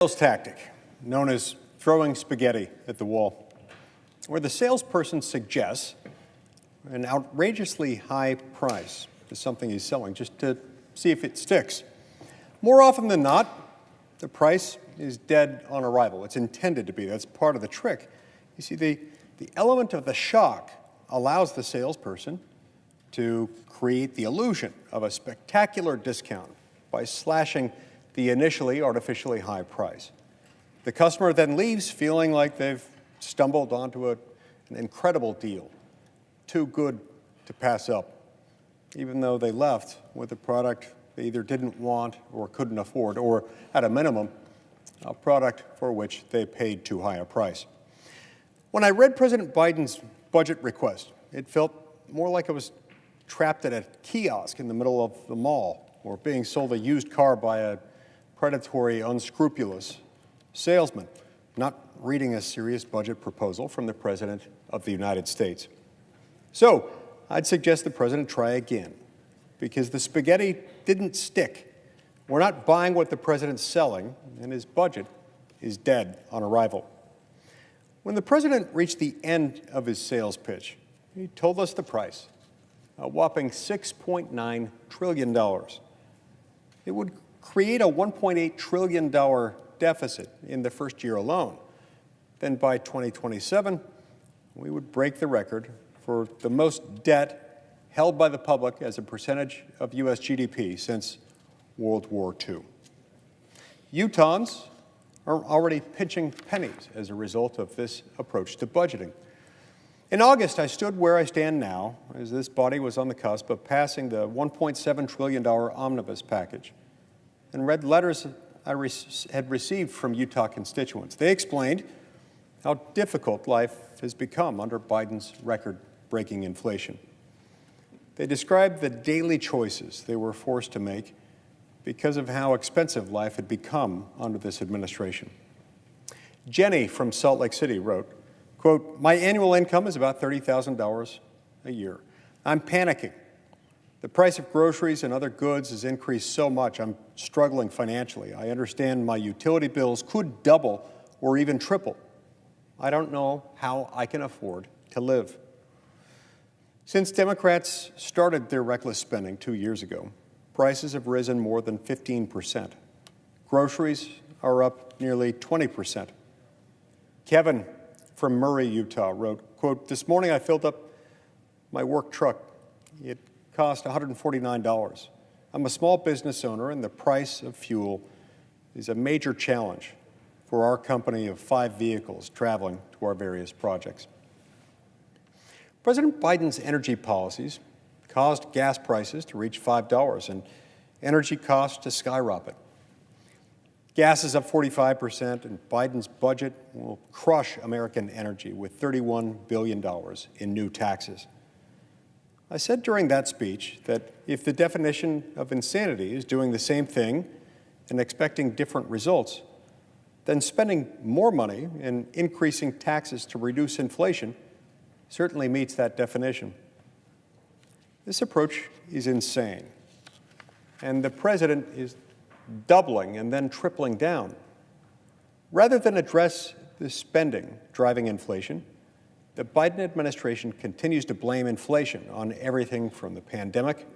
Sales tactic known as throwing spaghetti at the wall, where the salesperson suggests an outrageously high price to something he's selling just to see if it sticks. More often than not, the price is dead on arrival. It's intended to be. That's part of the trick. You see, the element of the shock allows the salesperson to create the illusion of a spectacular discount by slashing the initially artificially high price. The customer then leaves feeling like they've stumbled onto an incredible deal, too good to pass up, even though they left with a product they either didn't want or couldn't afford, or at a minimum, a product for which they paid too high a price. When I read President Biden's budget request, it felt more like I was trapped at a kiosk in the middle of the mall, or being sold a used car by a predatory, unscrupulous salesman, not reading a serious budget proposal from the President of the United States. So I'd suggest the President try again, because the spaghetti didn't stick. We're not buying what the President's selling, and his budget is dead on arrival. When the President reached the end of his sales pitch, he told us the price, a whopping $6.9 trillion. It would create a $1.8 trillion deficit in the first year alone. Then by 2027, we would break the record for the most debt held by the public as a percentage of U.S. GDP since World War II. Utahns are already pinching pennies as a result of this approach to budgeting. In August, I stood where I stand now, as this body was on the cusp of passing the $1.7 trillion omnibus package, and read letters I had received from Utah constituents. They explained how difficult life has become under Biden's record-breaking inflation. They described the daily choices they were forced to make because of how expensive life had become under this administration. Jenny from Salt Lake City wrote, quote, "My annual income is about $30,000 a year. I'm panicking. The price of groceries and other goods has increased so much, I'm struggling financially. I understand my utility bills could double or even triple. I don't know how I can afford to live." Since Democrats started their reckless spending 2 years ago, prices have risen more than 15%. Groceries are up nearly 20%. Kevin from Murray, Utah wrote, quote, "This morning I filled up my work truck. It cost $149. I'm a small business owner, and the price of fuel is a major challenge for our company of 5 vehicles traveling to our various projects." President Biden's energy policies caused gas prices to reach $5 and energy costs to skyrocket. Gas is up 45%, and Biden's budget will crush American energy with $31 billion in new taxes. I said during that speech that if the definition of insanity is doing the same thing and expecting different results, then spending more money and increasing taxes to reduce inflation certainly meets that definition. This approach is insane, and the President is doubling and then tripling down. Rather than address the spending driving inflation, the Biden administration continues to blame inflation on everything from the pandemic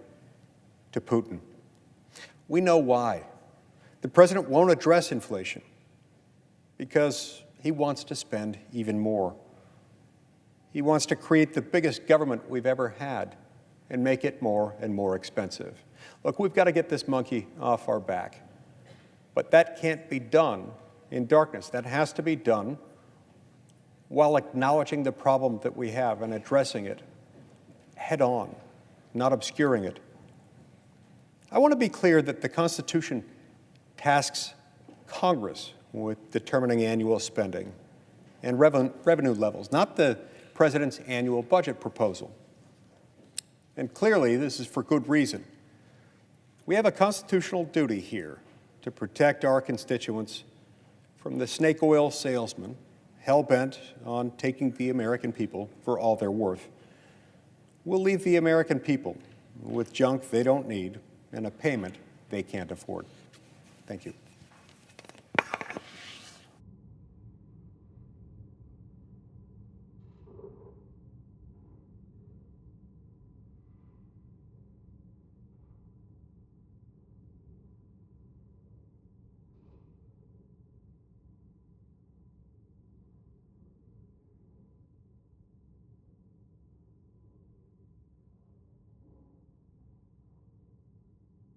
to Putin. We know why. The President won't address inflation because he wants to spend even more. He wants to create the biggest government we've ever had and make it more and more expensive. Look, we've got to get this monkey off our back. But that can't be done in darkness. That has to be done while acknowledging the problem that we have and addressing it head on, not obscuring it. I want to be clear that the Constitution tasks Congress with determining annual spending and revenue levels, not the President's annual budget proposal. And clearly, this is for good reason. We have a constitutional duty here to protect our constituents from the snake oil salesman hell-bent on taking the American people for all they're worth. We'll leave the American people with junk they don't need and a payment they can't afford. Thank you.